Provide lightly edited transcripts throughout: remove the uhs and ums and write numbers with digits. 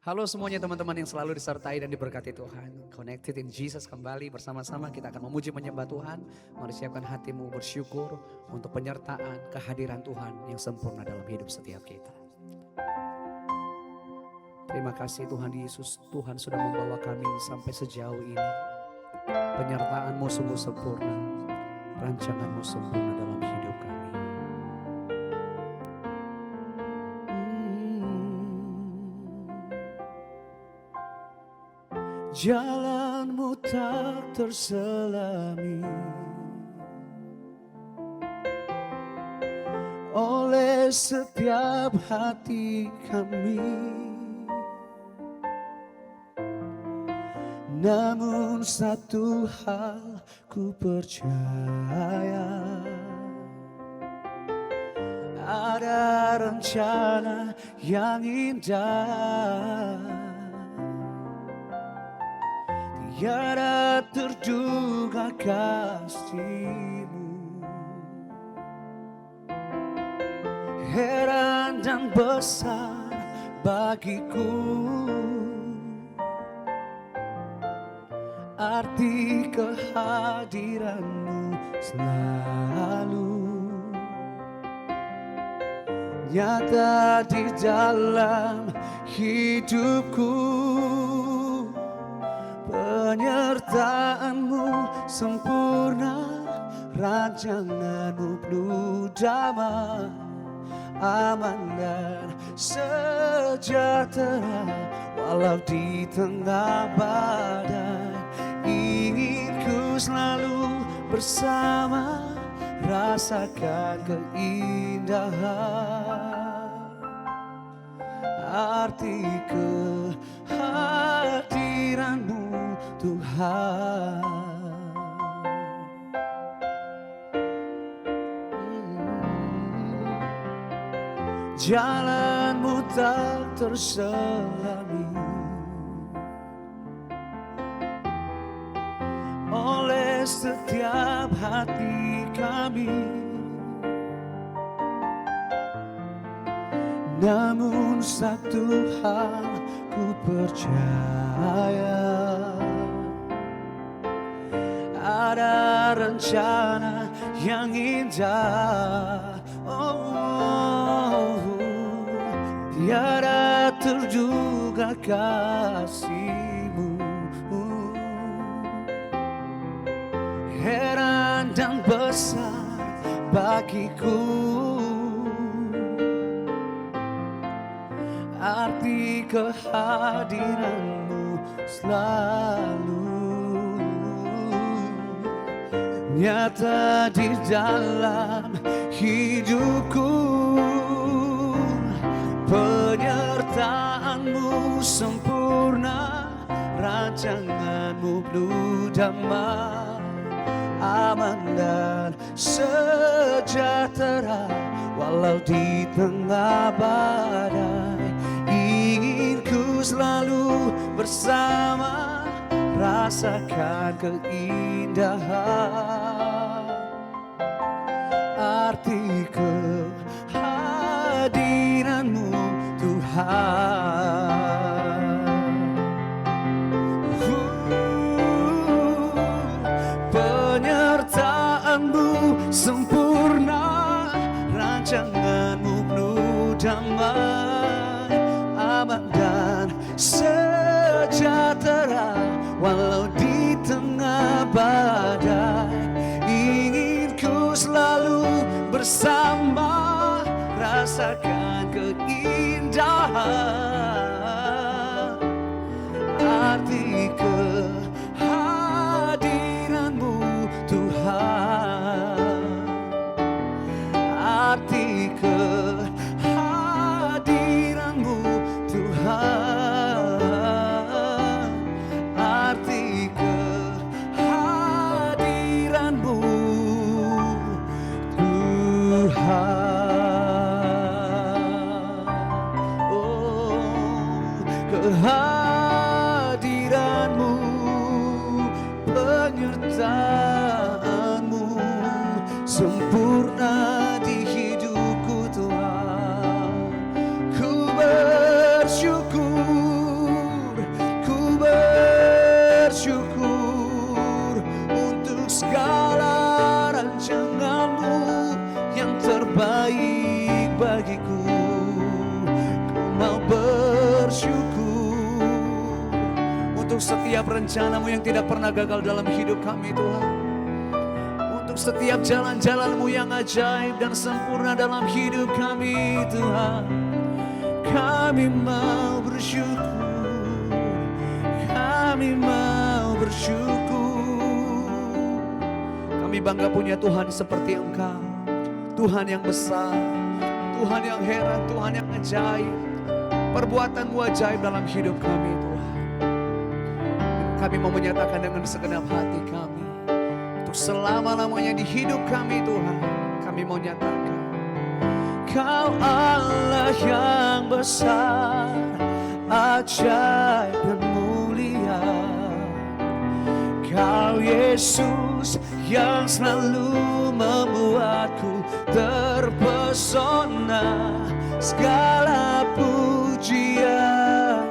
Halo semuanya teman-teman yang selalu disertai dan diberkati Tuhan. Connected in Jesus kembali bersama-sama kita akan memuji menyembah Tuhan. Mari siapkan hatimu bersyukur untuk penyertaan kehadiran Tuhan yang sempurna dalam hidup setiap kita. Terima kasih Tuhan Yesus, Tuhan sudah membawa kami sampai sejauh ini. Penyertaan-Mu sungguh sempurna, rancangan-Mu sempurna dalam hidup kami. Jalan-Mu tak terselami oleh setiap hati kami, namun satu hal ku percaya, ada rencana yang indah. Tiada terduga kasih-Mu, heran dan besar bagiku, arti kehadiran-Mu selalu nyata di dalam hidupku. Penyertaan-Mu sempurna, rancangan-Mu penuh damai, aman dan sejahtera. Walau di tengah badai, ingin ku selalu bersama, rasakan keindahan, arti kehadiran-Mu Tuhan. Jalan-Mu tak terselami oleh setiap hati kami, namun satu hal ku percaya, ada rencana yang indah. Tiada terduga kasih-Mu, heran dan besar bagiku, arti kehadiran-Mu selalu nyata di dalam hidupku. Penyertaan-Mu sempurna, rancangan-Mu penuh damai, aman dan sejahtera. Walau di tengah badai, ingin ku selalu bersama, rasakan keindahan, arti kehadiran-Mu Tuhan. Penyertaan-Mu sempurna, rancangan-Mu penuh damai, aman dan sejahtera. Walau di tengah badai, ingin ku selalu bersama, rasakan keindahan, arti kehadiran-Mu Tuhan, arti kehadiran-Mu Tuhan, arti kehadiran-Mu Tuhan. Kehadiran-Mu, penyertaan-Mu sempurna di hidupku Tuhan. Ku bersyukur bersyukur untuk setiap rencana-Mu yang tidak pernah gagal dalam hidup kami Tuhan. Untuk setiap jalan-jalan-Mu yang ajaib dan sempurna dalam hidup kami Tuhan. Kami mau bersyukur, kami mau bersyukur. Kami bangga punya Tuhan seperti Engkau, Tuhan yang besar, Tuhan yang heran, Tuhan yang ajaib. Perbuatan-Mu ajaib dalam hidup kami Tuhan. Dan kami mau menyatakan dengan segenap hati kami, untuk selama-lamanya di hidup kami Tuhan, kami mau nyatakan, Kau Allah yang besar, ajaib dan mulia. Kau Yesus yang selalu membuatku terpesona. Segala pujian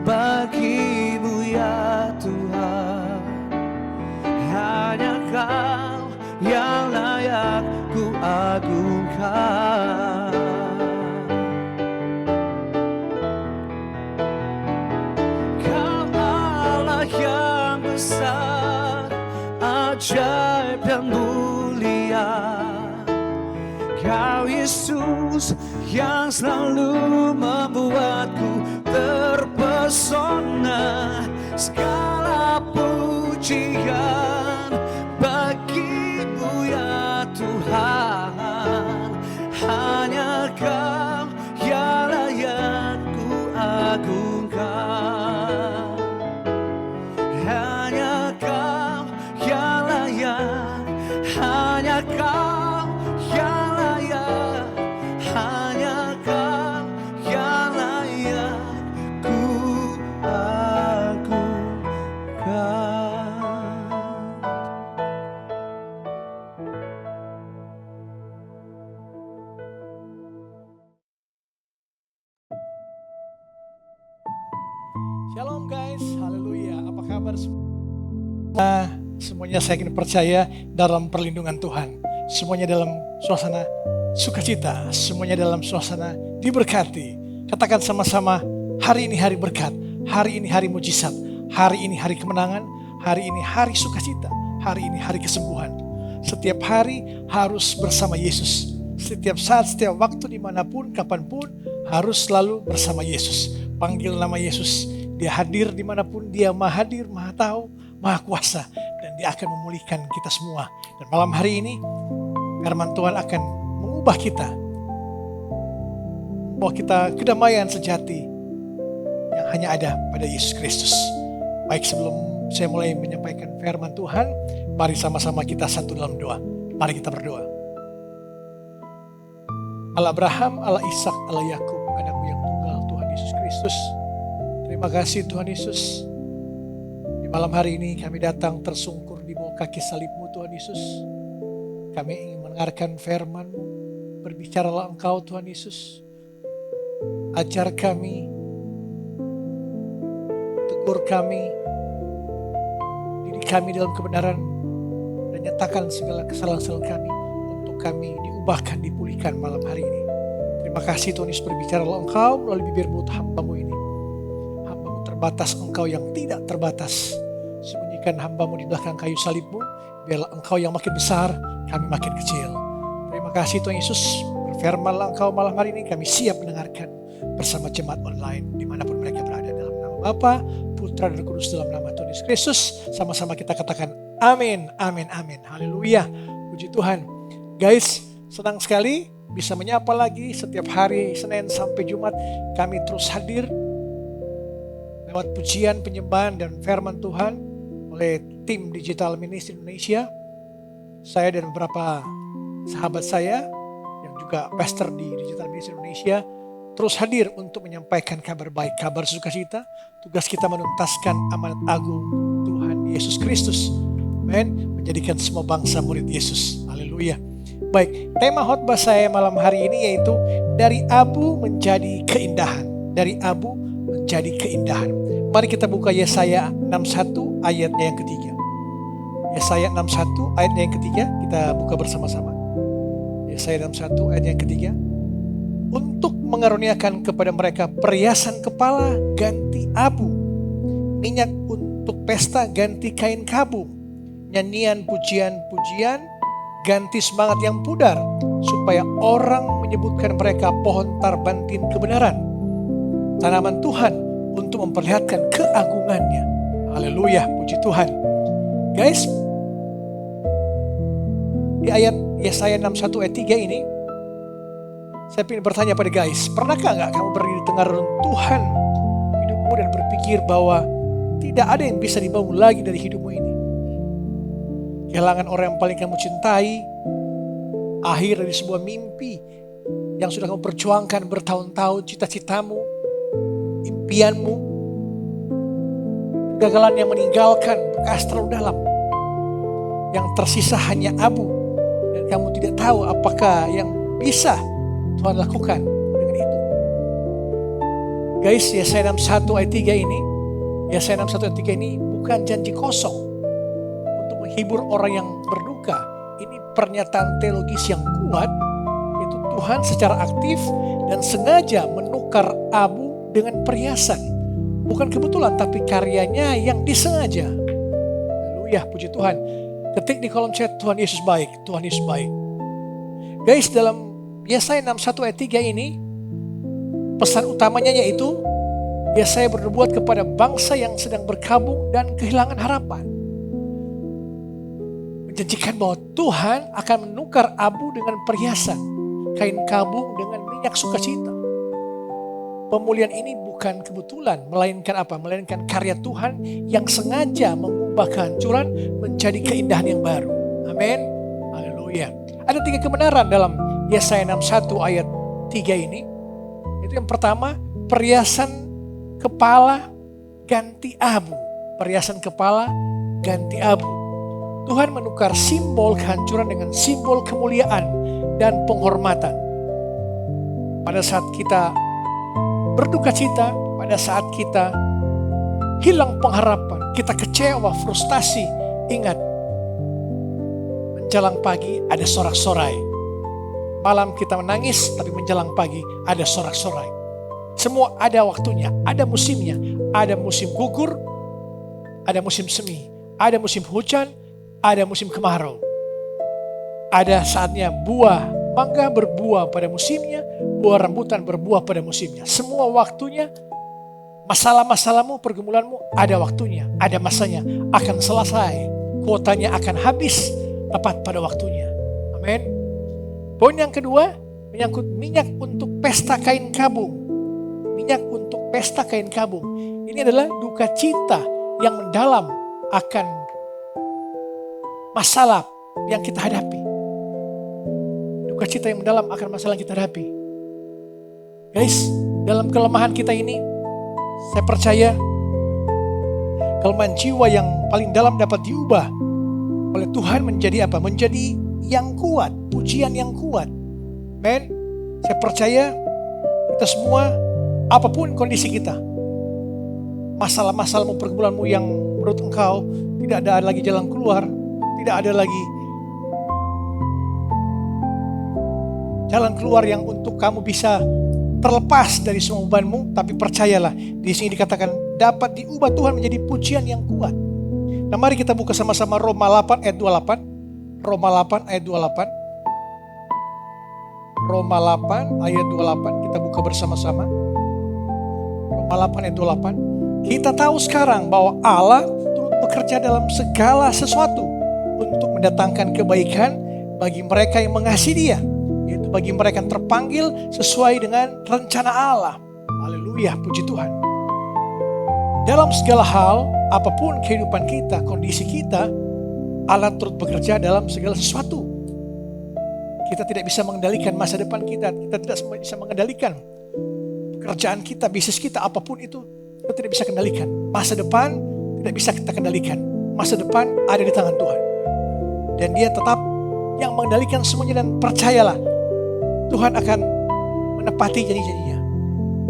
bagi-Mu ya Tuhan. Hanya Kau yang layak ku agungkan. Kau Allah yang besar, ajaib dan mulia. Kau Yesus yang selalu membuatku terpesona. Segala pujian bagi-Mu ya Tuhan. Hanya Kau yang layak ku agungkan. Hanya Kau yang layak, hanya Kau yang layak, hanya Kau yang layak ku agungkan. Shalom guys, haleluya. Apa kabar semua? Semuanya saya ingin percaya dalam perlindungan Tuhan. Semuanya dalam suasana sukacita, semuanya dalam suasana diberkati. Katakan sama-sama, hari ini hari berkat, hari ini hari mujizat, hari ini hari kemenangan, hari ini hari sukacita, hari ini hari kesembuhan. Setiap hari harus bersama Yesus. Setiap saat, setiap waktu, dimanapun, kapanpun, harus selalu bersama Yesus. Panggil nama Yesus. Dia hadir dimanapun, Dia maha hadir, maha tahu, maha kuasa. Dan Dia akan memulihkan kita semua. Dan malam hari ini, firman Tuhan akan mengubah kita. Membawa kita kedamaian sejati yang hanya ada pada Yesus Kristus. Baik, sebelum saya mulai menyampaikan firman Tuhan, mari sama-sama kita satu dalam doa. Mari kita berdoa. Allah Abraham, Allah Ishak, Allah Yakub, anakmu yang tunggal, Tuhan Yesus Kristus. Terima kasih Tuhan Yesus. Di malam hari ini kami datang tersungkur di bawah kaki salib-Mu Tuhan Yesus. Kami ingin mendengarkan firman-Mu. Berbicaralah Engkau Tuhan Yesus. Ajar kami, tegur kami, didik kami dalam kebenaran, dan nyatakan segala kesalahan-kesalahan kami untuk kami diubahkan, dipulihkan malam hari ini. Terima kasih Tuhan Yesus, berbicaralah Engkau melalui bibir mulut hamba-Mu ini. Hamba-Mu terbatas, Engkau yang tidak terbatas. Sembunyikan hamba-Mu di belakang kayu salib-Mu, biarlah Engkau yang makin besar, kami makin kecil. Terima kasih Tuhan Yesus, berfirmanlah Engkau malam hari ini, kami siap mendengarkan bersama jemaat online dimanapun mereka berada. Dalam nama Bapa, Putra dan Kudus, dalam nama Tuhan Yesus Kristus, sama-sama kita katakan amin, amin, amin. Haleluya, puji Tuhan. Guys, senang sekali bisa menyapa lagi setiap hari Senin sampai Jumat. Kami terus hadir lewat pujian, penyembahan, dan firman Tuhan oleh tim Digital Ministry Indonesia. Saya dan beberapa sahabat saya yang juga pastor di Digital Ministry Indonesia terus hadir untuk menyampaikan kabar baik, kabar sukacita. Tugas kita menuntaskan amanat agung Tuhan Yesus Kristus. Amin. Menjadikan semua bangsa murid Yesus. Haleluya. Baik, tema khotbah saya malam hari ini yaitu dari abu menjadi keindahan. Dari abu menjadi keindahan. Mari kita buka Yesaya 61 ayatnya yang ketiga. Yesaya 61 ayatnya yang ketiga, kita buka bersama-sama. Yesaya 61 ayatnya yang ketiga. untuk mengaruniakan kepada mereka perhiasan kepala ganti abu, minyak untuk pesta ganti kain kabung, nyanyian pujian-pujian ganti semangat yang pudar, supaya orang menyebutkan mereka pohon tarbantin kebenaran, tanaman Tuhan untuk memperlihatkan keagungannya. Haleluya, puji Tuhan. Guys, di ayat Yesaya 61 ayat 3 ini, saya ingin bertanya pada guys, pernahkah nggak kamu berdiri di tengah Tuhan hidupmu dan berpikir bahwa tidak ada yang bisa dibangun lagi dari hidupmu ini? Kehilangan orang yang paling kamu cintai, akhir dari sebuah mimpi yang sudah kamu perjuangkan bertahun-tahun, cita-citamu, impianmu, kegagalan yang meninggalkan bekas terlalu dalam, yang tersisa hanya abu, dan kamu tidak tahu apakah yang bisa Tuhan lakukan dengan itu. Guys, Yesaya 61 ayat 3 ini, Yesaya 61 ayat 3 ini bukan janji kosong untuk menghibur orang yang berduka. Ini pernyataan teologis yang kuat, yaitu Tuhan secara aktif dan sengaja menukar abu dengan perhiasan. Bukan kebetulan, tapi karyanya yang disengaja. Haleluya, puji Tuhan. Ketik di kolom chat, Tuhan Yesus baik, Tuhan Yesus baik. Guys, dalam Yesaya 61 ayat 3 ini, pesan utamanya yaitu Yesaya bernubuat kepada bangsa yang sedang berkabung dan kehilangan harapan. Menjanjikan bahwa Tuhan akan menukar abu dengan perhiasan, kain kabung dengan minyak sukacita. Pemulihan ini bukan kebetulan, melainkan apa? Melainkan karya Tuhan yang sengaja mengubah kehancuran menjadi keindahan yang baru. Amin. Haleluya. Ada 3 kebenaran dalam Yesaya 61 ayat 3 ini. Itu yang pertama, perhiasan kepala ganti abu. Perhiasan kepala ganti abu. Tuhan menukar simbol kehancuran dengan simbol kemuliaan dan penghormatan. Pada saat kita berduka cita, pada saat kita hilang pengharapan, kita kecewa, frustasi, ingat, menjelang pagi ada sorak-sorai. Malam kita menangis, tapi menjelang pagi ada sorak-sorai. Semua ada waktunya, ada musimnya. Ada musim gugur, ada musim semi, ada musim hujan, ada musim kemarau. Ada saatnya buah mangga berbuah pada musimnya, buah rambutan berbuah pada musimnya. Semua waktunya, masalah-masalahmu, pergumulanmu ada waktunya, ada masanya, akan selesai. Kuotanya akan habis tepat pada waktunya. Amin. Poin yang kedua, menyangkut minyak untuk pesta kain kabung. Minyak untuk pesta kain kabung. Ini adalah duka cita yang mendalam akan masalah yang kita hadapi. Duka cita yang mendalam akan masalah yang kita hadapi. Guys, dalam kelemahan kita ini, saya percaya kelemahan jiwa yang paling dalam dapat diubah oleh Tuhan menjadi apa? Menjadi yang kuat, pujian yang kuat. Men, saya percaya kita semua, apapun kondisi kita, masalah-masalahmu, pergumulanmu yang menurut engkau tidak ada lagi jalan keluar, tidak ada lagi jalan keluar yang untuk kamu bisa terlepas dari semua bebanmu, tapi percayalah, di sini dikatakan dapat diubah Tuhan menjadi pujian yang kuat. Nah, mari kita buka sama-sama Roma 8 ayat 28. Roma 8 ayat 28. Roma 8 ayat 28, kita buka bersama-sama. Roma 8 ayat 28. Kita tahu sekarang bahwa Allah turut bekerja dalam segala sesuatu untuk mendatangkan kebaikan bagi mereka yang mengasihi Dia, yaitu bagi mereka yang terpanggil sesuai dengan rencana Allah. Haleluya, puji Tuhan. Dalam segala hal, apapun kehidupan kita, kondisi kita, Allah turut bekerja dalam segala sesuatu. Kita tidak bisa mengendalikan masa depan kita. Kita tidak bisa mengendalikan pekerjaan kita, bisnis kita, apapun itu. Kita tidak bisa kendalikan. Masa depan tidak bisa kita kendalikan. Masa depan ada di tangan Tuhan. Dan Dia tetap yang mengendalikan semuanya, dan percayalah, Tuhan akan menepati janji-janjinya.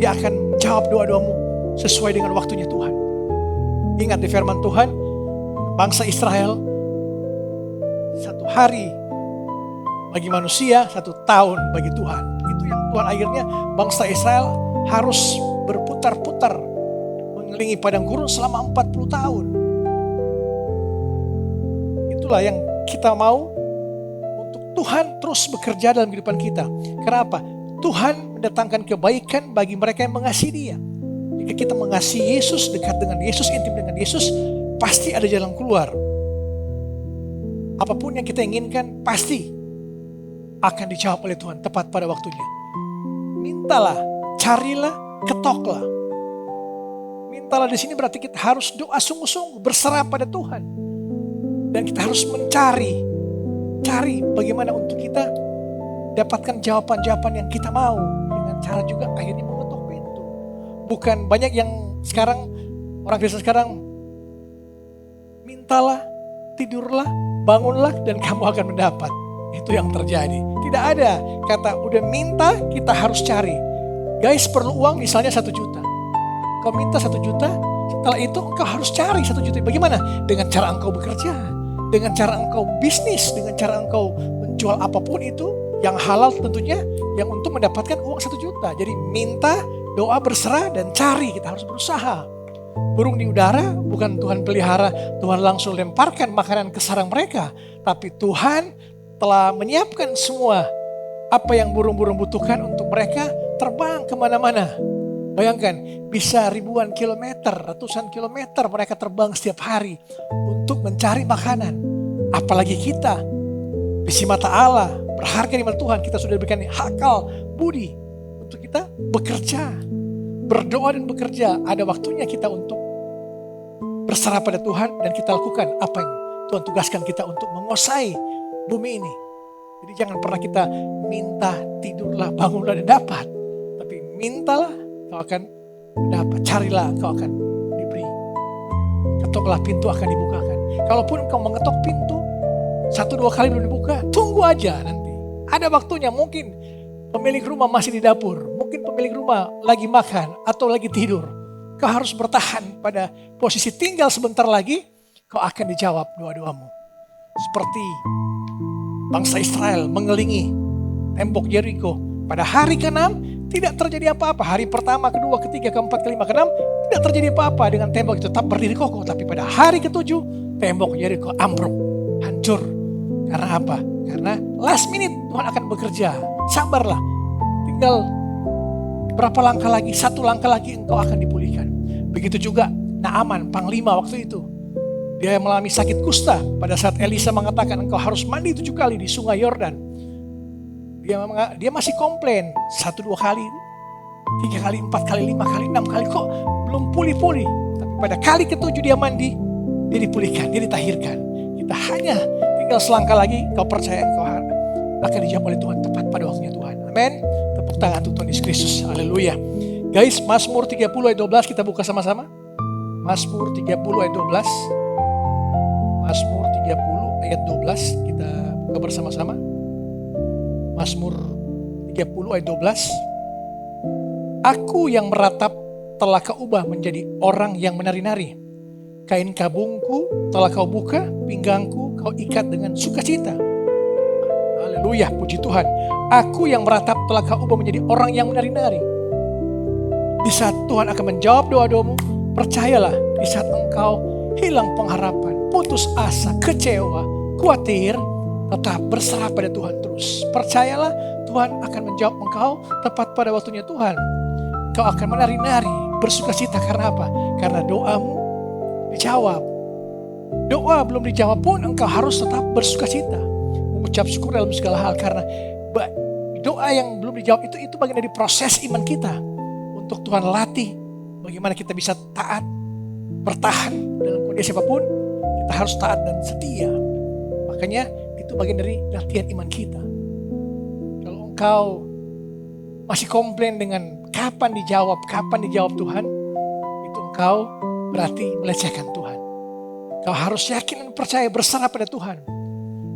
Dia akan menjawab doa-doamu sesuai dengan waktunya Tuhan. Ingat di firman Tuhan, bangsa Israel, 1 hari bagi manusia, 1 tahun bagi Tuhan. Itu yang Tuhan akhirnya bangsa Israel harus berputar-putar mengelilingi padang gurun selama 40 tahun. Itulah yang kita mau untuk Tuhan terus bekerja dalam kehidupan kita. Kenapa? Tuhan mendatangkan kebaikan bagi mereka yang mengasihi Dia. Jika kita mengasihi Yesus, dekat dengan Yesus, intim dengan Yesus, pasti ada jalan keluar. Apapun yang kita inginkan pasti akan dijawab oleh Tuhan tepat pada waktunya. Mintalah, carilah, ketoklah. Mintalah di sini berarti kita harus doa sungguh-sungguh, berserah pada Tuhan. Dan kita harus cari bagaimana untuk kita dapatkan jawaban-jawaban yang kita mau. Dengan cara juga akhirnya mengetuk pintu. Bukan banyak yang sekarang, orang Kristen sekarang, mintalah, tidurlah, bangunlah, dan kamu akan mendapat. Itu yang terjadi. Tidak ada kata udah minta kita harus cari. Guys, perlu uang misalnya 1 juta. Kau minta 1 juta, setelah itu engkau harus cari 1 juta. Bagaimana? Dengan cara engkau bekerja, dengan cara engkau bisnis, dengan cara engkau menjual apapun itu yang halal tentunya, yang untuk mendapatkan uang 1 juta. Jadi minta, doa, berserah, dan cari. Kita harus berusaha. Burung di udara bukan Tuhan pelihara, Tuhan langsung lemparkan makanan ke sarang mereka. Tapi Tuhan telah menyiapkan semua apa yang burung-burung butuhkan untuk mereka terbang kemana-mana. Bayangkan, bisa ribuan kilometer, ratusan kilometer mereka terbang setiap hari untuk mencari makanan. Apalagi kita, isi mata Allah, berharga di mata Tuhan, kita sudah diberikan akal, budi untuk kita bekerja, berdoa dan bekerja. Ada waktunya kita untuk berserah pada Tuhan dan kita lakukan apa yang Tuhan tugaskan kita untuk menguasai bumi ini. Jadi jangan pernah kita minta, tidurlah, bangunlah dan dapat. Tapi mintalah, kau akan dapat. Carilah, kau akan diberi. Ketoklah, pintu akan dibukakan. Kalaupun kau mengetok pintu 1-2 kali belum dibuka, tunggu aja nanti. Ada waktunya, mungkin pemilik rumah masih di dapur, mungkin pemilik rumah lagi makan atau lagi tidur. Kau harus bertahan pada posisi tinggal sebentar lagi, kau akan dijawab doa-doamu. Seperti bangsa Israel mengelilingi tembok Yeriko. Pada hari ke-6 tidak terjadi apa-apa. Hari pertama, kedua, ketiga, keempat, kelima, keenam tidak terjadi apa-apa dengan tembok itu tetap berdiri kokoh. Tapi pada hari ke-7 tembok Yeriko ambruk, hancur. Karena apa? Karena last minute Tuhan akan bekerja. Sabarlah. Tinggal berapa langkah lagi, 1 langkah lagi engkau akan dipulihkan. Begitu juga Naaman, panglima waktu itu. Dia mengalami sakit kusta pada saat Elisa mengatakan engkau harus mandi 7 kali di sungai Yordan. Dia masih komplain 1-2 kali, 3 kali, 4 kali, 5 kali, 6 kali kok belum pulih-pulih. Tapi pada kali ke-7 dia mandi, dia dipulihkan, dia ditahirkan. Kita hanya tinggal selangkah lagi, kau percaya engkau akan dijawab oleh Tuhan tepat pada waktunya Tuhan. Amin. Tepuk tangan untuk Tuhan Yesus Kristus. Haleluya. Guys, Mazmur 30 ayat 12 kita buka sama-sama. Mazmur 30 ayat 12. Mazmur 30 ayat 12 kita buka bersama-sama. Mazmur 30 ayat 12. Aku yang meratap telah kau ubah menjadi orang yang menari-nari. Kain kabungku telah kau buka, pinggangku kau ikat dengan sukacita. Haleluya, puji Tuhan. Aku yang meratap telah kau ubah menjadi orang yang menari-nari. Di saat Tuhan akan menjawab doa-doamu, percayalah, di saat engkau hilang pengharapan, putus asa, kecewa, khawatir, tetap berserah pada Tuhan terus. Percayalah, Tuhan akan menjawab engkau tepat pada waktunya Tuhan. Kau akan menari-nari, bersukacita karena apa? Karena doamu dijawab. Doa belum dijawab pun engkau harus tetap bersukacita. Mengucap syukur dalam segala hal karena doa yang belum dijawab itu bagian dari proses iman kita. Untuk Tuhan latih bagaimana kita bisa taat, bertahan dalam kondisi apapun, kita harus taat dan setia. Makanya itu bagian dari latihan iman kita. Kalau engkau masih komplain dengan kapan dijawab Tuhan, itu engkau berarti melecehkan Tuhan. Kau harus yakin dan percaya, berserah pada Tuhan.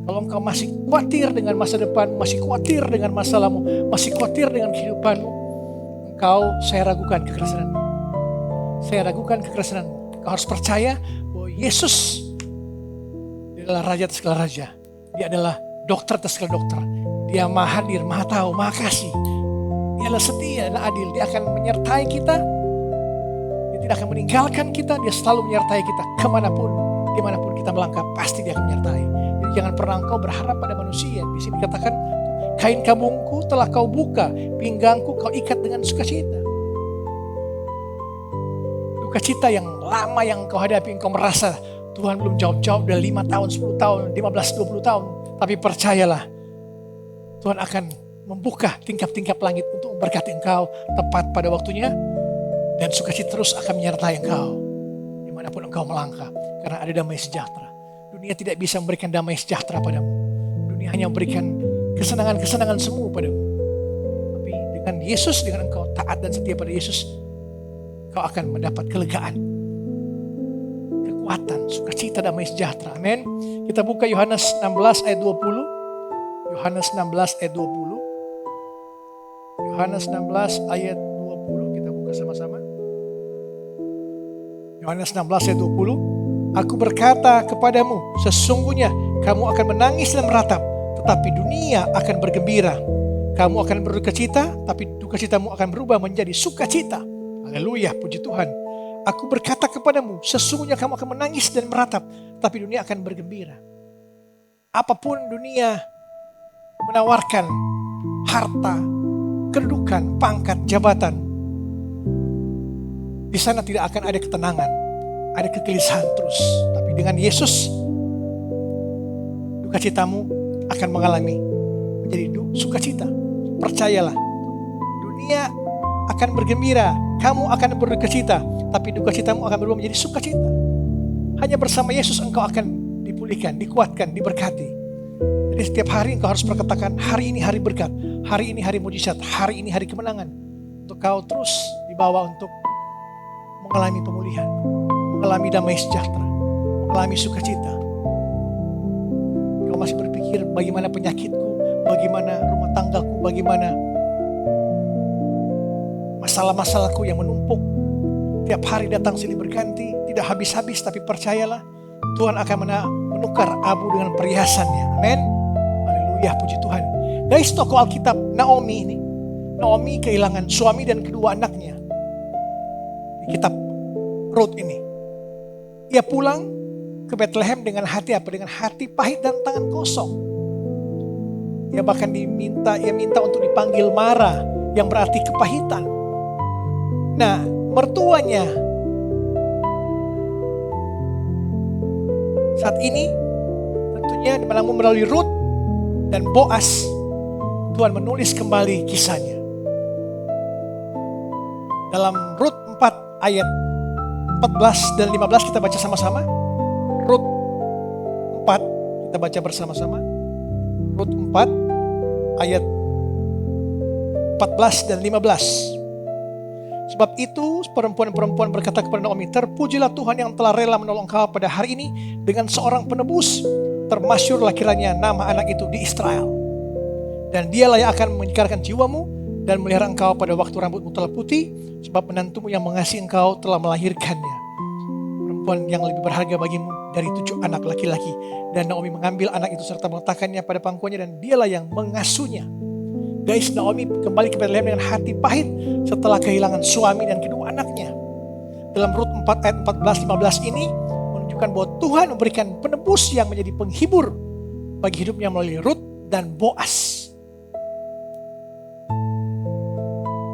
Kalau engkau masih khawatir dengan masa depan, masih khawatir dengan masalahmu, masih khawatir dengan kehidupanmu, saya ragukan kekerasananmu. Kau harus percaya bahwa Yesus dia adalah Raja atas segala raja. Dia adalah dokter atas segala dokter. Dia maha hadir, maha tahu, maha kasih. Dialah setia dan adil. Dia akan menyertai kita. Dia tidak akan meninggalkan kita. Dia selalu menyertai kita kemanapun, dimanapun kita melangkah, pasti dia akan menyertai. Jadi jangan pernah engkau berharap pada manusia. Di sini dikatakan, kain kabungku telah kau buka, pinggangku kau ikat dengan sukacita. Sukacita yang lama yang engkau hadapi, engkau merasa Tuhan belum jawab-jawab udah 5 tahun, 10 tahun, 15, 20 tahun. Tapi percayalah, Tuhan akan membuka tingkap-tingkap langit untuk memberkati engkau tepat pada waktunya. Dan sukacita terus akan menyertai engkau dimanapun engkau melangkah. Karena ada damai sejahtera. Dunia tidak bisa memberikan damai sejahtera padamu. Dunia hanya memberikan kesenangan-kesenangan semu padamu. Tapi dengan Yesus, dengan engkau taat dan setia pada Yesus, kau akan mendapat kelegaan, kekuatan, sukacita, damai sejahtera. Amin. Kita buka Yohanes 16 ayat 20. Yohanes 16 ayat 20. Yohanes 16 ayat 20. Kita buka sama-sama. Yohanes 16 ayat 20. Aku berkata kepadamu, sesungguhnya kamu akan menangis dan meratap, tetapi dunia akan bergembira. Kamu akan berdukacita, tapi dukacitamu akan berubah menjadi sukacita. Haleluya, puji Tuhan. Aku berkata kepadamu, sesungguhnya kamu akan menangis dan meratap, tapi dunia akan bergembira. Apapun dunia menawarkan, harta, kedudukan, pangkat, jabatan, di sana tidak akan ada ketenangan, ada kegelisahan terus. Tapi dengan Yesus, dukacitamu akan mengalami menjadi sukacita. Percayalah, dunia akan bergembira, kamu akan berdukacita, tapi dukacitamu akan berubah menjadi sukacita. Hanya bersama Yesus engkau akan dipulihkan, dikuatkan, diberkati. Jadi setiap hari engkau harus berkatakan, hari ini hari berkat, hari ini hari mujizat, hari ini hari kemenangan. Untuk kau terus dibawa untuk mengalami pemulihan, mengalami damai sejahtera, mengalami sukacita. Kau masih berpikir bagaimana penyakitku, bagaimana rumah tanggaku, bagaimana masalah-masalahku yang menumpuk. Tiap hari datang silih berganti, tidak habis-habis, tapi percayalah Tuhan akan menukar abu dengan perhiasannya. Amin. Haleluya, puji Tuhan. Guys, tokoh Alkitab Naomi ini, Naomi kehilangan suami dan kedua anaknya. Di kitab Rut ini, ia pulang ke Bethlehem dengan hati apa? Dengan hati pahit dan tangan kosong. Ia bahkan minta untuk dipanggil Mara, yang berarti kepahitan. Nah, mertuanya saat ini tentunya melalui Rut dan Boas, Tuhan menulis kembali kisahnya. Dalam Rut 4 ayat 14 dan 15 kita baca sama-sama. Rut 4 kita baca bersama-sama. Rut 4 ayat 14 dan 15. Sebab itu perempuan-perempuan berkata kepada Naomi, terpujilah Tuhan yang telah rela menolong engkau pada hari ini dengan seorang penebus. Termasyurlah kiranya nama anak itu di Israel. Dan dialah yang akan menyegarkan jiwamu dan melihara engkau pada waktu rambutmu telah putih. Sebab menantumu yang mengasihi engkau telah melahirkannya. Perempuan yang lebih berharga bagimu dari 7 anak laki-laki. Dan Naomi mengambil anak itu serta meletakkannya pada pangkuannya dan dialah yang mengasuhnya. Guys, Naomi kembali ke Bethlehem dengan hati pahit setelah kehilangan suami dan kedua anaknya. Dalam Rut 4 ayat 14-15 ini menunjukkan bahwa Tuhan memberikan penebus yang menjadi penghibur bagi hidupnya melalui Rut dan Boas.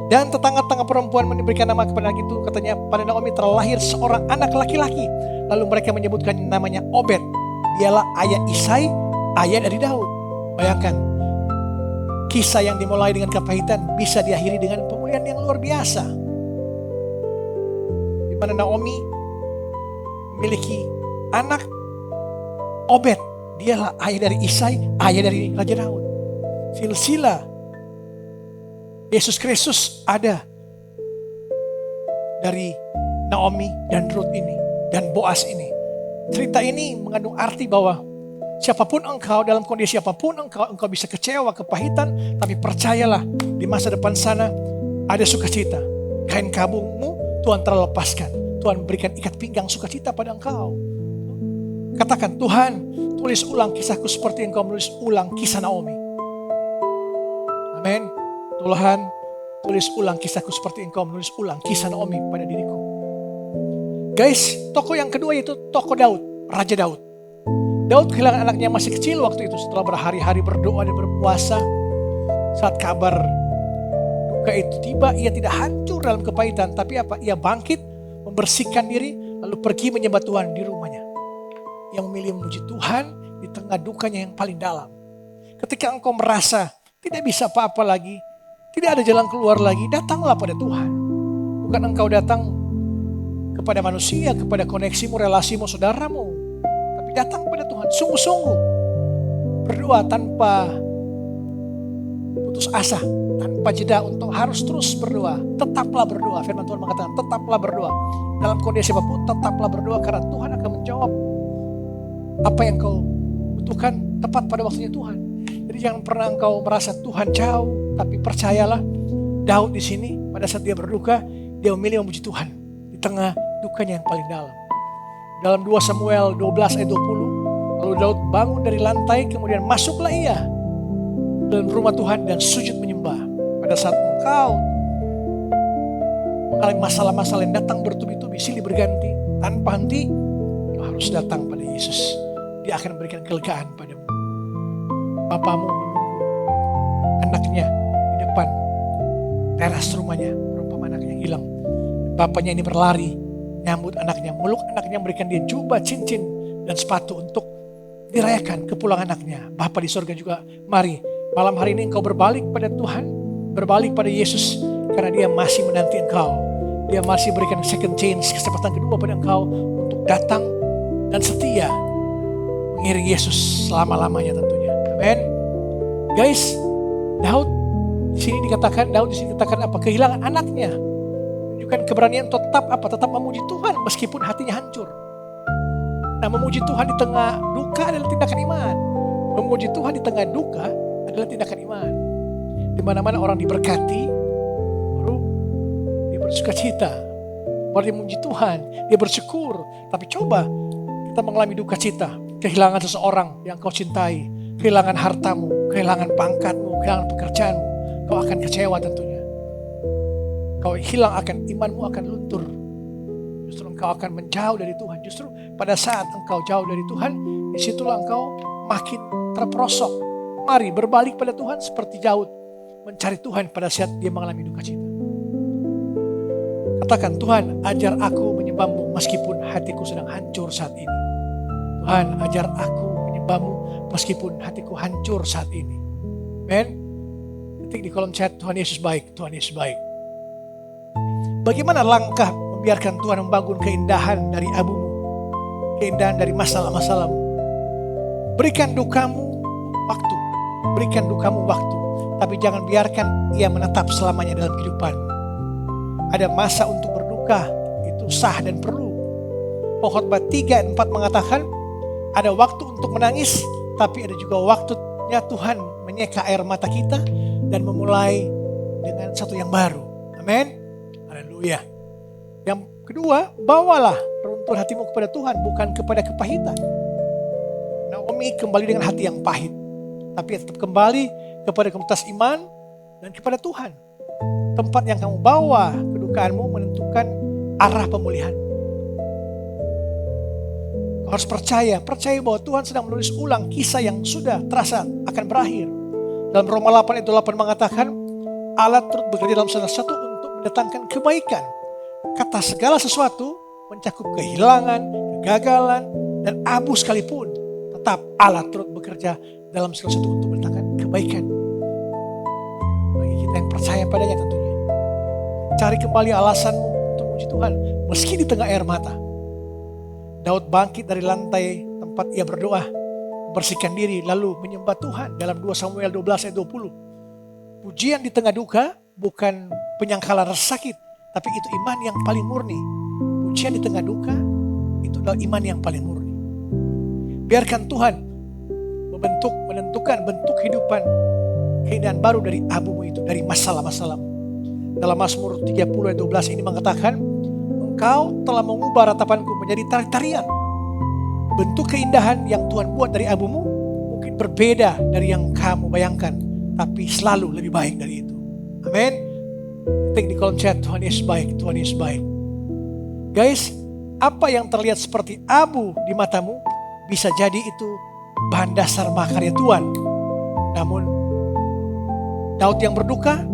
Dan tetangga-tetangga perempuan memberikan nama kepada anak itu. Katanya pada Naomi telah lahir seorang anak laki-laki. Lalu mereka menyebutkan namanya Obed. Dialah ayah Isai, ayah dari Daud. Bayangkan, kisah yang dimulai dengan kepahitan bisa diakhiri dengan pemulihan yang luar biasa. Di mana Naomi memiliki anak Obed. Dialah ayah dari Isai, ayah dari Raja Daud. Silsilah Yesus Kristus ada dari Naomi dan Rut ini dan Boas ini. Cerita ini mengandung arti bahwa siapapun engkau, dalam kondisi apapun engkau bisa kecewa, kepahitan, tapi percayalah di masa depan sana ada sukacita. Kain kabungmu Tuhan telah lepaskan. Tuhan berikan ikat pinggang sukacita pada engkau. Katakan, Tuhan, tulis ulang kisahku seperti engkau menulis ulang kisah Naomi. Amin. Tuhan, tulis ulang kisahku seperti engkau menulis ulang kisah Naomi pada diriku. Guys, tokoh yang kedua yaitu tokoh Daud, Raja Daud. Daud kehilangan anaknya masih kecil waktu itu setelah berhari-hari berdoa dan berpuasa. Saat kabar duka itu tiba, ia tidak hancur dalam kepahitan, tapi apa? Ia bangkit, membersihkan diri, lalu pergi menyembah Tuhan di rumahnya. Yang memilih memuji Tuhan di tengah dukanya yang paling dalam. Ketika engkau merasa tidak bisa apa-apa lagi, tidak ada jalan keluar lagi, datanglah pada Tuhan. Bukan engkau datang kepada manusia, kepada koneksimu, relasimu, saudaramu, tapi datang pada Tuhan sungguh-sungguh. Berdoa tanpa putus asa, tanpa jeda untuk harus terus berdoa. Tetaplah berdoa. Firman Tuhan mengatakan tetaplah berdoa. Dalam kondisi apapun tetaplah berdoa karena Tuhan akan menjawab apa yang kau butuhkan tepat pada waktunya Tuhan. Jadi jangan pernah engkau merasa Tuhan jauh, tapi percayalah Daud di sini pada saat dia berduka, dia memilih memuji Tuhan di tengah dukanya yang paling dalam. Dalam 2 Samuel 12 ayat 20, lalu Daud bangun dari lantai, kemudian masuklah ia dalam rumah Tuhan dan sujud menyembah. Pada saat engkau mengalami masalah-masalah yang datang bertubi-tubi, silih berganti, tanpa henti, kau harus datang pada Yesus. Dia akan memberikan kelegaan padamu. Bapamu menunggu anaknya di depan teras rumahnya, perumpamaan anaknya hilang. Bapaknya ini berlari, nyambut anaknya, meluk anaknya, memberikan dia jubah, cincin, dan sepatu untuk dirayakan kepulangan anaknya. Bapa di sorga juga, mari malam hari ini engkau berbalik pada Tuhan, berbalik pada Yesus, karena dia masih menanti engkau. Dia masih berikan second chance, kesempatan kedua pada engkau untuk datang dan setia mengiring Yesus selama-lamanya tentunya. Amin. Guys, Daud di sini dikatakan apa? Kehilangan anaknya. Menunjukkan keberanian tetap apa? Tetap memuji Tuhan meskipun hatinya hancur. Nah, memuji Tuhan di tengah duka adalah tindakan iman. Memuji Tuhan di tengah duka adalah tindakan iman. Di mana-mana orang diberkati, baru dia bersuka cita. Baru dia memuji Tuhan, dia bersyukur. Tapi coba kita mengalami duka cita, kehilangan seseorang yang kau cintai, kehilangan hartamu, kehilangan pangkatmu, kehilangan pekerjaanmu, kau akan kecewa tentunya. Kau hilang akan imanmu akan luntur. Justru engkau akan menjauh dari Tuhan. Justru pada saat engkau jauh dari Tuhan, disitulah engkau makin terperosok. Mari berbalik pada Tuhan seperti Daud mencari Tuhan pada saat dia mengalami duka cita. Katakan, Tuhan ajar aku menyembah-Mu meskipun hatiku sedang hancur saat ini. Tuhan ajar aku menyembah-Mu meskipun hatiku hancur saat ini. Amen. Ketik di kolom chat, Tuhan Yesus baik, Tuhan Yesus baik. Bagaimana langkah membiarkan Tuhan membangun keindahan dari abumu, keindahan dari masalah-masalahmu. Berikan dukamu waktu, tapi jangan biarkan ia menetap selamanya dalam kehidupan. Ada masa untuk berduka, itu sah dan perlu. Pengkhotbah 3:4 mengatakan, ada waktu untuk menangis, tapi ada juga waktunya Tuhan menyeka air mata kita dan memulai dengan satu yang baru. Amin. Haleluya. Yang kedua, bawalah runtuh hatimu kepada Tuhan, bukan kepada kepahitan. Naomi kembali dengan hati yang pahit, tapi tetap kembali kepada komunitas iman dan kepada Tuhan. Tempat yang kamu bawa kedukaanmu menentukan arah pemulihan. Kau harus percaya bahwa Tuhan sedang menulis ulang kisah yang sudah terasa akan berakhir. Dalam Roma 8 ayat 8 mengatakan, Allah turut bekerja dalam segala sesuatu untuk mendatangkan kebaikan. Kata segala sesuatu mencakup kehilangan, kegagalan, dan abu sekalipun. Tetap Allah turut bekerja dalam segala sesuatu untuk mendatangkan kebaikan. Bagi kita yang percaya padanya tentunya. Cari kembali alasanmu untuk memuji Tuhan meski di tengah air mata. Daud bangkit dari lantai tempat ia berdoa, bersihkan diri lalu menyembah Tuhan dalam 2 Samuel 12 ayat 20. Pujian di tengah duka bukan penyangkalan rasa sakit, tapi itu iman yang paling murni. Pujian di tengah duka itu adalah iman yang paling murni. Biarkan Tuhan menentukan bentuk kehidupan, keindahan baru dari abumu itu, dari masalah-masalahmu. Dalam Mazmur 30 ayat 12 ini mengatakan, Engkau telah mengubah ratapanku menjadi tari-tarian. Bentuk keindahan yang Tuhan buat dari abumu mungkin berbeda dari yang kamu bayangkan, tapi selalu lebih baik dari itu. Amin. Ketik di kolom chat, Tuhan Yesus baik, Tuhan Yesus baik. Guys, apa yang terlihat seperti abu di matamu bisa jadi itu bahan dasar makarya Tuhan. Namun Daud yang berduka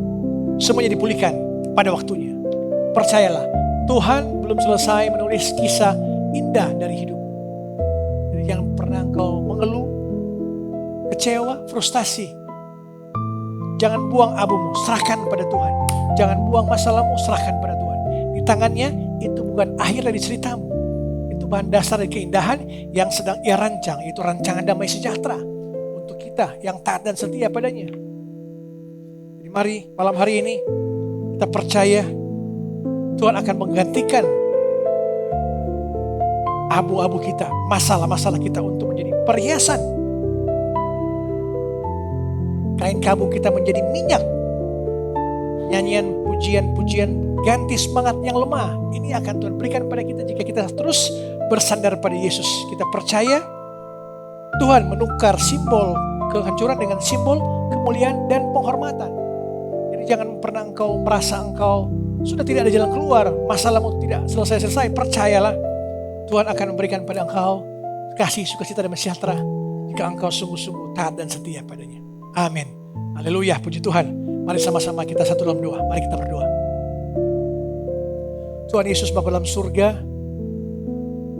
semuanya dipulihkan pada waktunya. Percayalah, Tuhan belum selesai menulis kisah indah dari hidupmu. Jadi jangan pernah engkau mengeluh, kecewa, frustasi. Jangan buang abumu, serahkan pada Tuhan. Jangan buang masalahmu, serahkan pada Tuhan. Di tangannya itu bukan akhir dari ceritamu. Itu bahan dasar dari keindahan yang sedang ia rancang. Itu rancangan damai sejahtera untuk kita yang taat dan setia padanya. Jadi mari malam hari ini kita percaya Tuhan akan menggantikan abu-abu kita, masalah-masalah kita untuk menjadi perhiasan. Kain kabung kita menjadi minyak. Nyanyian, pujian-pujian ganti semangat yang lemah. Ini akan Tuhan berikan pada kita jika kita terus bersandar pada Yesus. Kita percaya Tuhan menukar simbol kehancuran dengan simbol kemuliaan dan penghormatan. Jadi jangan pernah engkau merasa engkau sudah tidak ada jalan keluar, masalahmu tidak selesai-selesai. Percayalah Tuhan akan memberikan pada engkau kasih, sukacita dan sejahtera jika engkau sungguh-sungguh taat dan setia padanya. Amin. Haleluya, puji Tuhan. Mari sama-sama kita satu dalam doa. Mari kita berdoa. Tuhan Yesus Bapa dalam surga,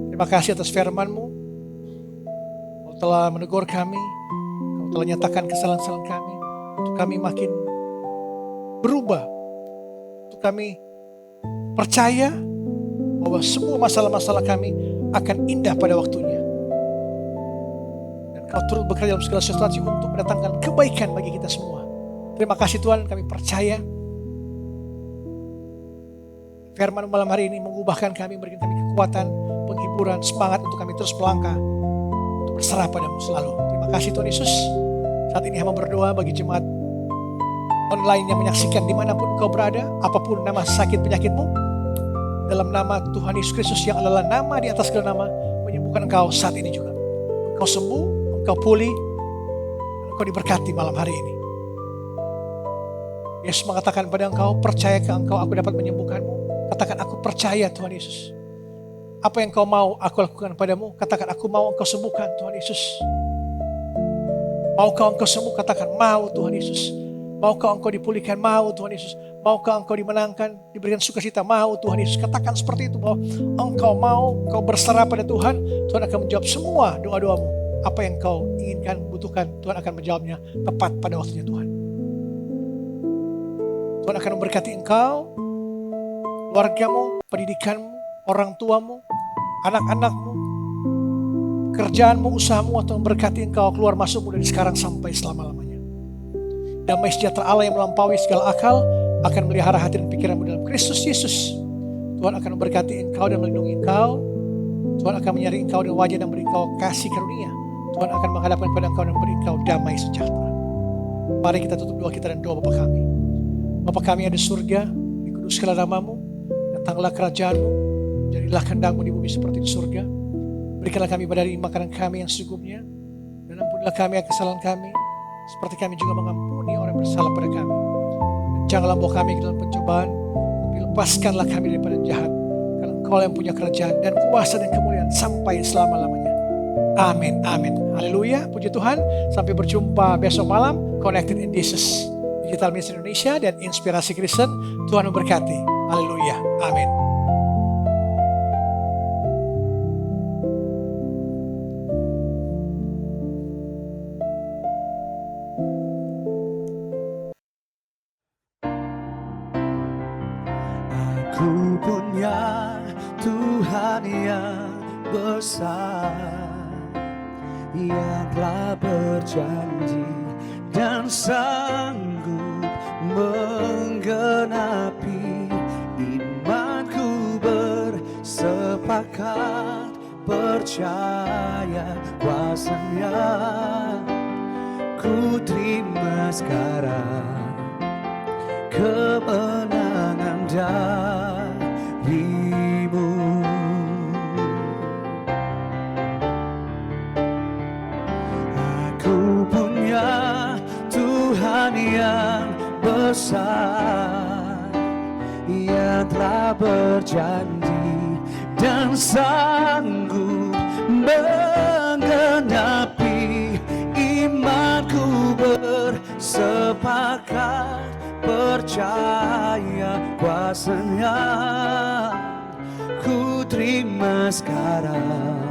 terima kasih atas firman-Mu. Kau telah menegur kami, Kau telah nyatakan kesalahan-kesalahan kami, untuk kami makin berubah, untuk kami percaya bahwa semua masalah-masalah kami akan indah pada waktunya. Dan Kau turut bekerja dalam segala sesuatu untuk mendatangkan kebaikan bagi kita semua. Terima kasih Tuhan, kami percaya firman malam hari ini mengubahkan kami, memberikan kami kekuatan, penghiburan, semangat untuk kami terus melangkah, untuk berserah padamu selalu. Terima kasih Tuhan Yesus. Saat ini hamba berdoa bagi jemaat online yang menyaksikan dimanapun engkau berada, apapun nama sakit penyakitmu, dalam nama Tuhan Yesus Kristus yang adalah nama di atas segala nama, menyembuhkan engkau saat ini juga. Engkau sembuh, engkau pulih, engkau diberkati malam hari ini. Yesus mengatakan pada engkau, percayakah engkau aku dapat menyembuhkanmu? Katakan aku percaya Tuhan Yesus. Apa yang kau mau aku lakukan padamu? Katakan aku mau engkau sembuhkan Tuhan Yesus. Maukah engkau sembuh? Katakan mau Tuhan Yesus. Maukah engkau dipulihkan? Mau Tuhan Yesus. Maukah engkau dimenangkan, diberikan sukacita? Mau Tuhan Yesus. Katakan seperti itu bahwa engkau mau, engkau berserah pada Tuhan. Tuhan akan menjawab semua doa-doamu. Apa yang kau inginkan, butuhkan, Tuhan akan menjawabnya tepat pada waktunya Tuhan. Tuhan akan memberkati engkau, keluargamu, pendidikanmu, orang tuamu, anak-anakmu, kerjaanmu, usahamu, atau memberkati engkau keluar masukmu dari sekarang sampai selama-lamanya. Damai sejahtera Allah yang melampaui segala akal akan melihara hati dan pikiranmu dalam Kristus Yesus. Tuhan akan memberkati engkau dan melindungi engkau. Tuhan akan menyari engkau dengan wajah dan beri engkau kasih karunia. Tuhan akan menghadapkan kepada engkau dan beri engkau damai sejahtera. Mari kita tutup doa kita dan doa Bapa kami. Bapa kami ada surga, dikuduskanlah namamu, datanglah kerajaanmu, jadilah kehendakmu di bumi seperti di surga. Berikanlah kami pada hari ini makanan kami yang secukupnya, dan ampunilah kami kesalahan kami, seperti kami juga mengampuni orang bersalah pada kami. Dan janganlah bawa kami ke dalam pencobaan, tapi lepaskanlah kami daripada jahat, karena Engkau yang punya kerajaan dan kuasa dan kemuliaan sampai selama-lamanya. Amin, amin. Haleluya, puji Tuhan. Sampai berjumpa besok malam, Connected in Jesus, Digital Ministry Indonesia dan Inspirasi Kristen. Tuhan memberkati. Haleluya. Amin. Aku punya Tuhan yang besar, yang telah berjanji dan sanggup menggenapi. Imanku bersepakat percaya kuasanya. Ku terima sekarang kemenangan darimu. Aku punya Tuhan yang besar, berjanji dan sanggup menggenapi. Imanku bersepakat, percaya kuasanya. Ku terima sekarang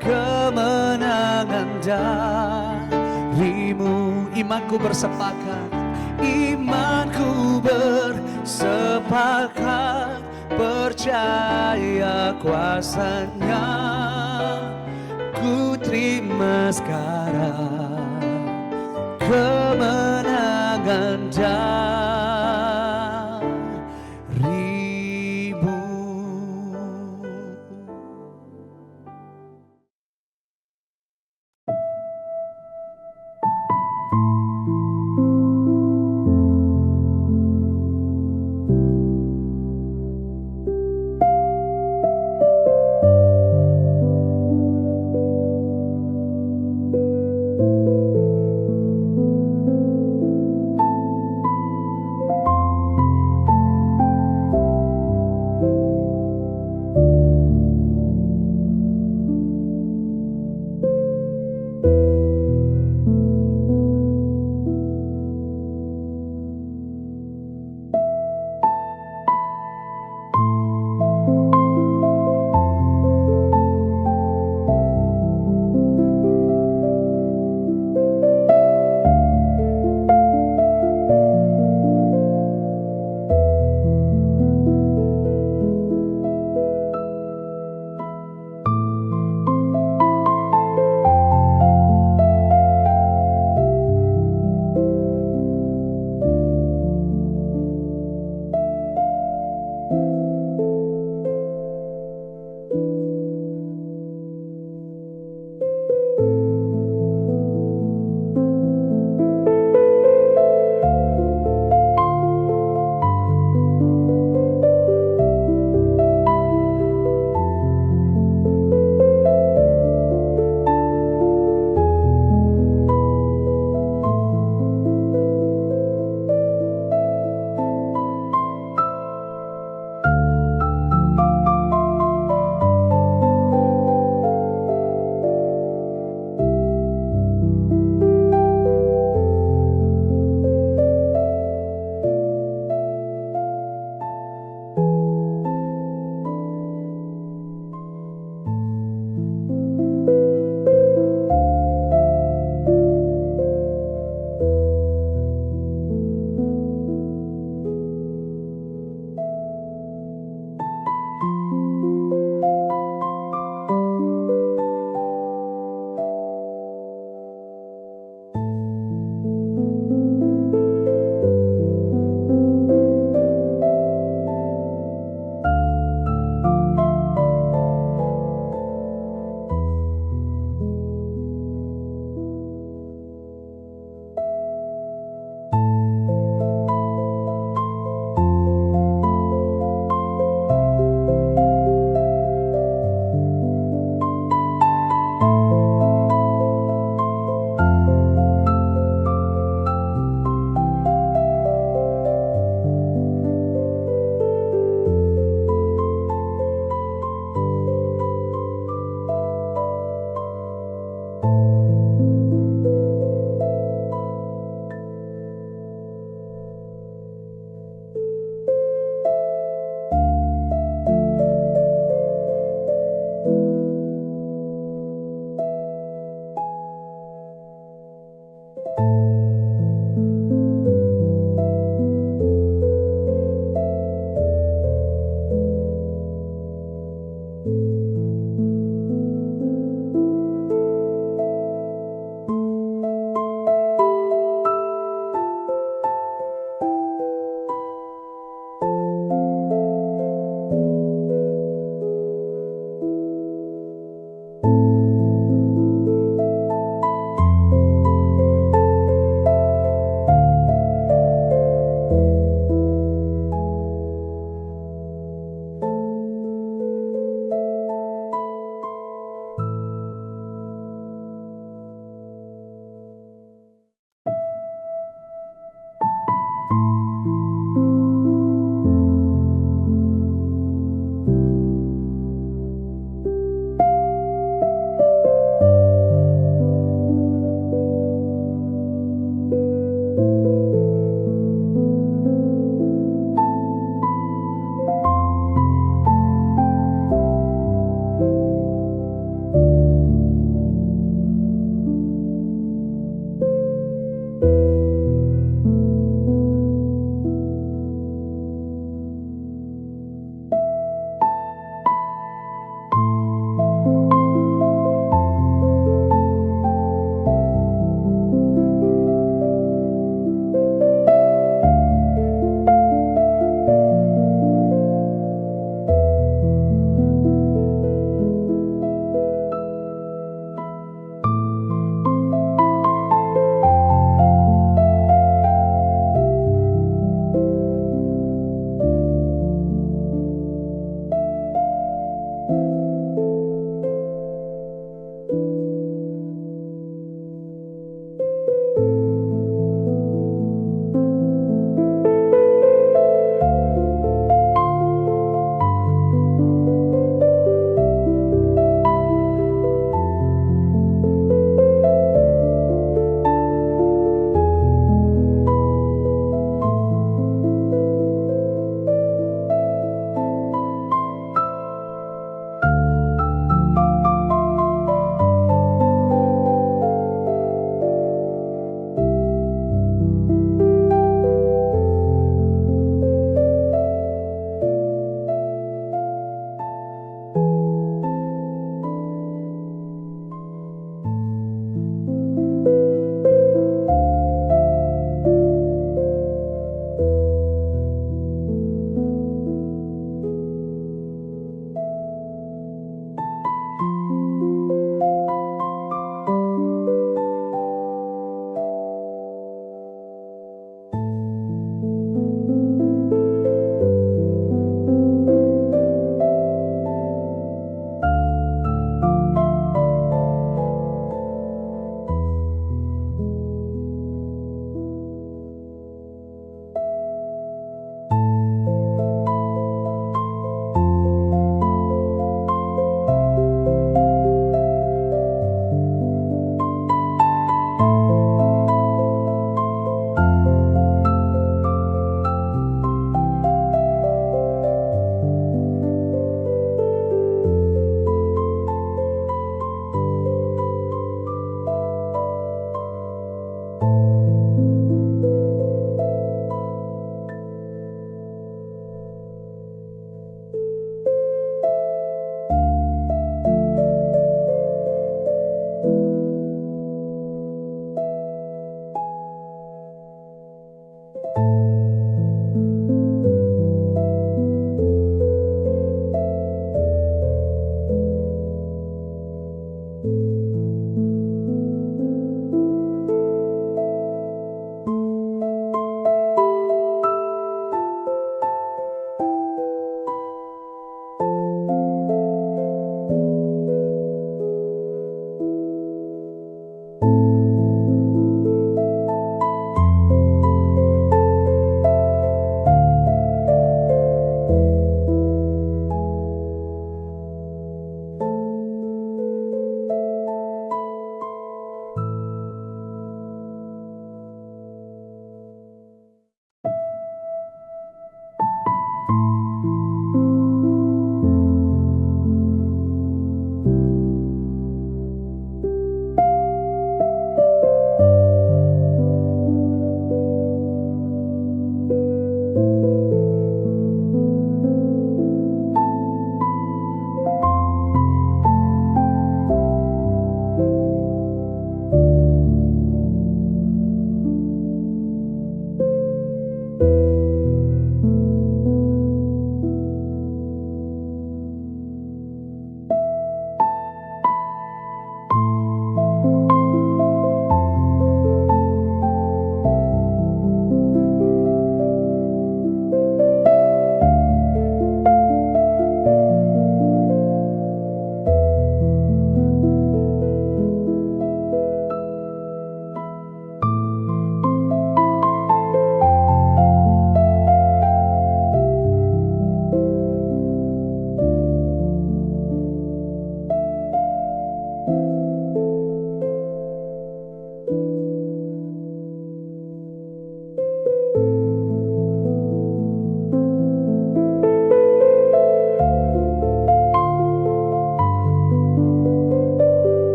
kemenangan darimu. Imanku bersepakat, imanku bersepakat, percaya kuasanya. Ku terima sekarang kemenangan darimu.